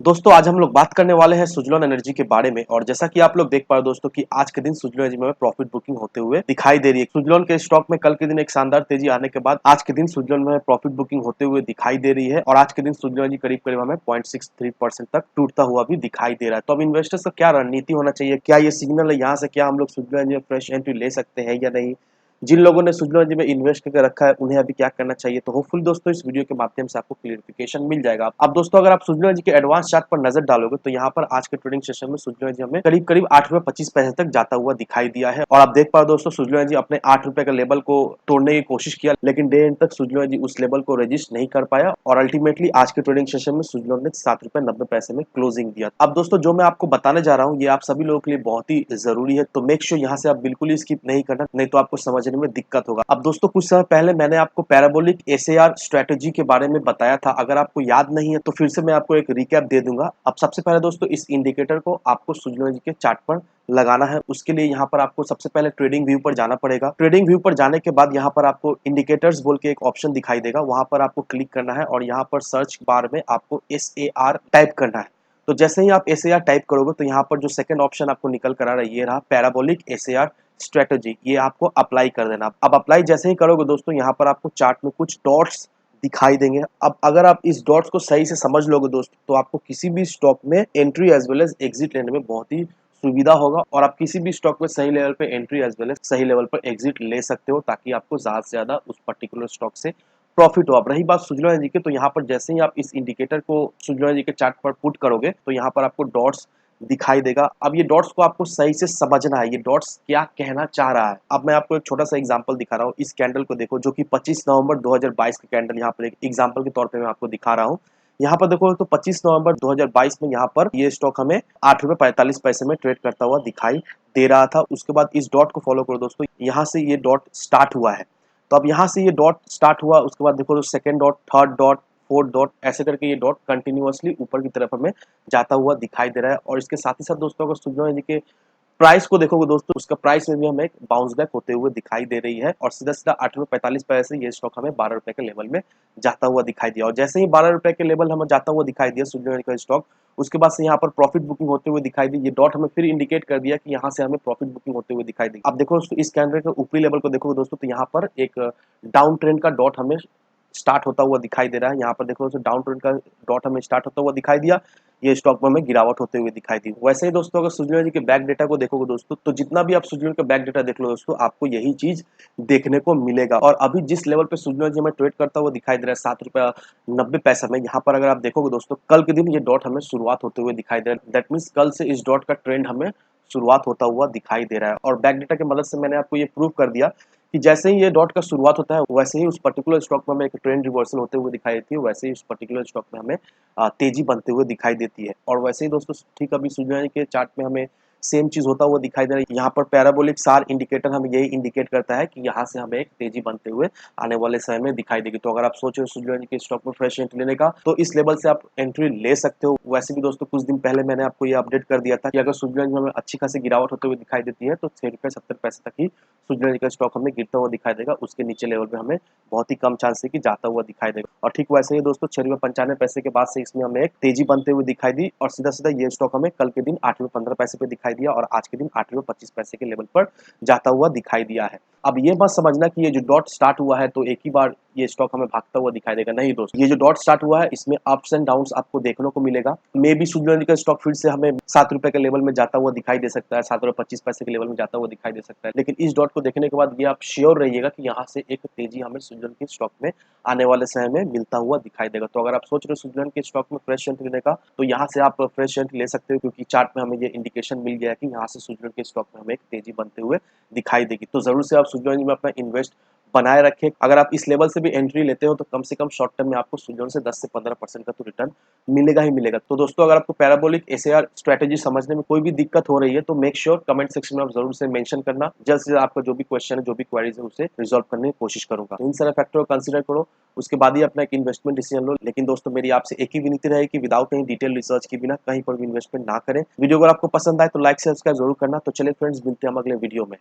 दोस्तों आज हम लोग बात करने वाले हैं सुज़लोन एनर्जी के बारे में। और जैसा कि आप लोग देख पा रहे हो दोस्तों कि आज के दिन सुज़लोन एनर्जी में प्रॉफिट बुकिंग होते हुए दिखाई ददे रही है। सुज़लोन के स्टॉक में कल के दिन एक शानदार तेजी आने के बाद आज के दिन सुज़लोन में प्रॉफिट बुकिंग होते हुए दिखाई दे रही है और आज के दिन सुज़लोन एनर्जी करीब-करीब हमें 0.63% तक टूटता हुआ भी दिखाई दे रहा है। तो अब इन्वेस्टर्स का क्या रणनीति होना चाहिए? क्या ये सिग्नल है, यहाँ से क्या हम लोग सुज़लोन एनर्जी में फ्रेश एंट्री ले सकते हैं या नहीं? जिन लोगों ने सुज़लोन एनर्जी में इन्वेस्ट करके रखा है उन्हें अभी क्या करना चाहिए? तो होपफुली दोस्तों इस वीडियो के माध्यम से आपको क्लियरिफिकेशन मिल जाएगा। अब दोस्तों अगर आप सुज़लोन एनर्जी के एडवांस चार्ट पर नजर डालोगे तो यहाँ पर आज के ट्रेडिंग सेशन में सुज़लोन एनर्जी हमें करीब-करीब ₹8.25 तक जाता हुआ दिखाई दिया है। और आप देख पा रहे हो दोस्तों सुज़लोन एनर्जी अपने ₹8 का लेवल को तोड़ने की कोशिश किया, लेकिन डे एंड तक सुज़लोन एनर्जी उस लेवल को रेजिस्ट नहीं कर पाया और अल्टीमेटली आज के ट्रेडिंग सेशन में सुज़लोन ने ₹7.90 में क्लोजिंग दिया। अब दोस्तों जो मैं आपको बताने जा रहा हूँ ये आप सभी लोगों के लिए बहुत ही जरूरी है, तो मेक श्योर यहाँ से आप बिल्कुल ही स्किप नहीं करना, नहीं तो आपको समझने में दिक्कत होगा। अब दोस्तों कुछ समय पहले मैंने आपको पैराबोलिक एसएआर स्ट्रेटजी के बारे में बताया था। अगर आपको याद नहीं है तो फिर से मैं आपको एक रिकैप दे दूंगा। अब सबसे पहले दोस्तों इस इंडिकेटर को आपको सुज़लोन एनर्जी के चार्ट पर लगाना है। उसके लिए यहाँ पर आपको सबसे पहले ट्रेडिंग व्यू पर जाना पड़ेगा। ट्रेडिंग व्यू पर जाने के बाद यहाँ पर आपको इंडिकेटर्स बोल के एक ऑप्शन दिखाई देगा, वहां पर आपको क्लिक करना है और यहाँ पर सर्च बार में आपको एसएआर टाइप करना है। तो जैसे ही आप एसएआर टाइप करोगे तो यहाँ पर जो सेकंड ऑप्शन आपको निकल कर आ रहा है ये रहा पैराबोलिक एसएआर स्ट्रेटजी, ये आपको अप्लाई कर देना। अब अप्लाई जैसे ही करोगे दोस्तों यहाँ पर आपको चार्ट में कुछ डॉट्स दिखाई देंगे। अब अगर आप इस डॉट्स को सही से समझ लोगे दोस्तों तो आपको किसी भी स्टॉक में entry as well as exit लेने में बहुत ही सुविधा होगा और आप किसी भी स्टॉक में सही लेवल पे एंट्री एज वेल एज सही लेवल पर एग्जिट ले सकते हो, ताकि आपको ज्यादा से ज्यादा उस पर्टिकुलर स्टॉक से प्रॉफिट हो। अब रही बात सुज़लोन एनर्जी की, तो यहाँ पर जैसे ही आप इस इंडिकेटर को सुज़लोन एनर्जी के चार्ट पर पुट करोगे तो यहाँ पर आपको डॉट्स दिखाई देगा। अब ये डॉट्स को आपको सही से समझना है, ये डॉट्स क्या कहना चाह रहा है। अब मैं आपको एक छोटा सा एग्जांपल दिखा रहा हूँ। इस कैंडल को देखो जो कि 25 नवंबर 2022 का कैंडल यहाँ पर एक एग्जांपल के तौर पे मैं आपको दिखा रहा हूँ। यहाँ पर देखो तो 25 नवंबर 2022 में यहाँ पर ये स्टॉक हमें ₹8.45 में ट्रेड करता हुआ दिखाई दे रहा था। उसके बाद इस डॉट को फॉलो करो दोस्तों, यहाँ से ये डॉट स्टार्ट हुआ है। तो अब यहाँ से ये डॉट स्टार्ट हुआ, उसके बाद देखो तो second dot, third dot, fourth dot, ऐसे करके ये डॉट कंटिन्यूअसली ऊपर की तरफ हमें जाता हुआ दिखाई दे रहा है। और इसके साथ ही साथ दोस्तों अगर सुज़लोन एनर्जी के प्राइस को देखोगे दोस्तों, उसका प्राइस में भी हमें एक बाउंस बैक होते हुए दिखाई दे रही है और सीधा-सीधा ₹8.45 से ये स्टॉक हमें ₹12 के लेवल में जाता हुआ दिखाई दिया। और जैसे ही ₹12 के लेवल हमें जाता हुआ दिखाई दिया सुज़लोन एनर्जी का स्टॉक, उसके बाद से यहाँ पर प्रॉफिट बुकिंग होते हुए दिखाई दी। ये डॉट हमें फिर इंडिकेट कर दिया कि यहाँ से हमें प्रॉफिट बुकिंग होते हुए दिखाई दी। अब देखो दोस्तों इस कैंडल के ऊपरी लेवल को देखोगे दोस्तों तो यहाँ पर एक डाउन ट्रेंड का डॉट हमें स्टार्ट होता हुआ दिखाई दे रहा है। यहाँ पर देखो दोस्तों डाउन ट्रेंड का डॉट हमें स्टार्ट होता हुआ दिखाई दिया, ये स्टॉक में हमें गिरावट होते हुए दिखाई दी। वैसे ही दोस्तों अगर सुज़लोन एनर्जी के बैक डेटा को देखोगे दोस्तों, तो जितना भी आप सुज़लोन का बैक डेटा देख लो दोस्तों, आपको यही चीज देखने को मिलेगा। और अभी जिस लेवल पे सुज़लोन एनर्जी हमें ट्रेड करता हुआ दिखाई दे रहा है ₹7.90 में, यहाँ पर अगर आप देखोगे दोस्तों कल के दिन ये डॉट हमें शुरुआत होते हुए दिखाई दे रहा है। दैट मीन्स कल से इस डॉट का ट्रेंड हमें शुरुआत होता हुआ दिखाई दे रहा है। और बैक डेटा की मदद से मैंने आपको ये प्रूव कर दिया कि जैसे ही ये डॉट का शुरुआत होता है वैसे ही उस पर्टिकुलर स्टॉक में हमें एक ट्रेंड रिवर्सल होते हुए दिखाई देती है, वैसे ही उस पर्टिकुलर स्टॉक में हमें तेजी बनते हुए दिखाई देती है। और वैसे ही दोस्तों ठीक अभी सुज़लोन एनर्जी के चार्ट में हमें सेम चीज होता हुआ दिखाई दे रहा है। यहाँ पर पैराबोलिक सार इंडिकेटर हमें यही इंडिकेट करता है कि यहाँ से हमें एक तेजी बनते हुए आने वाले समय में दिखाई देगी। तो अगर आप सोच रहे हो सुज़लोन एनर्जी के स्टॉक में फ्रेश एंट्री लेने का, तो इस लेवल से आप एंट्री ले सकते हो। वैसे भी दोस्तों कुछ दिन पहले मैंने आपको ये अपडेट कर दिया था कि अगर सुज़लोन एनर्जी में हमें अच्छी खासी गिरावट होते हुए दिखाई देती है तो ₹6.70 तक ही सुज़लोन एनर्जी का स्टॉक हमें गिरता हुआ दिखाई देगा। उसके नीचे लेवल पे हमें बहुत ही कम चांस है कि जाता हुआ दिखाई देगा। और ठीक वैसे ही दोस्तों ₹6.95 के बाद से इसमें हमें एक तेजी बनते हुए दिखाई दी और सीधा-सीधा ये स्टॉक हमें कल के दिन ₹8.15 पे दिखाई दिया और आज के दिन ₹8.25 के लेवल पर जाता हुआ दिखाई दिया है। अब ये मत समझना कि ये जो डॉट स्टार्ट हुआ है तो एक ही बार ये स्टॉक हमें भागता हुआ दिखाई देगा। नहीं दोस्त, ये जो डॉट स्टार्ट हुआ है इसमें अप्स एंड डाउन्स आपको देखने को मिलेगा। मे बी सुज़लोन एनर्जी का स्टॉक फिर से हमें ₹7 के लेवल में जाता हुआ दिखाई दे सकता है, ₹7.25 के लेवल में जाता हुआ दिखाई दे सकता है। लेकिन इस डॉट को देखने के बाद ये आप श्योर रहिएगा कि यहाँ से एक तेजी हमें सुज़लोन के स्टॉक में आने वाले समय में मिलता हुआ दिखाई देगा। तो अगर आप सोच रहे हो सुज़लोन के स्टॉक में फ्रेश एंट्री लेने का, तो यहाँ से आप फ्रेश एंट्री ले सकते हो, क्योंकि चार्ट में हमें ये इंडिकेशन मिल गया है कि यहाँ से सुज़लोन के स्टॉक में हमें एक तेजी बनते हुए दिखाई देगी। तो जरूर से आप सुज़लोन एनर्जी में अपना इन्वेस्ट बनाए रखें। अगर आप इस लेवल से भी एंट्री लेते हो तो कम से कम शॉर्ट टर्म में आपको सुज़लोन से 10 से 15% का तो रिटर्न मिलेगा ही मिलेगा। तो दोस्तों अगर आपको पैराबोलिक एसएआर स्ट्रेटजी समझने में कोई भी दिक्कत हो रही है तो मेक श्योर कमेंट सेक्शन में आप जरूर से मेंशन करना। जल्द से जल्द आपका जो भी क्वेश्चन है, जो भी क्वेरीज है, उसे रिजॉल्व करने की कोशिश करूंगा। तो इन सारे फैक्टर को कंसिडर करो, उसके बाद ही अपना एक इन्वेस्टमेंट डिसीजन लो। लेकिन दोस्तों मेरी आपसे एक ही विनती रहेगी कि विदाउट कहीं डिटेल रिसर्च के बिना कहीं पर भी इन्वेस्टमेंट ना करें। वीडियो अगर आपको पसंद आए तो लाइक सब्सक्राइब जरूर करना। तो चलिए फ्रेंड्स, मिलते हैं हम अगले वीडियो में।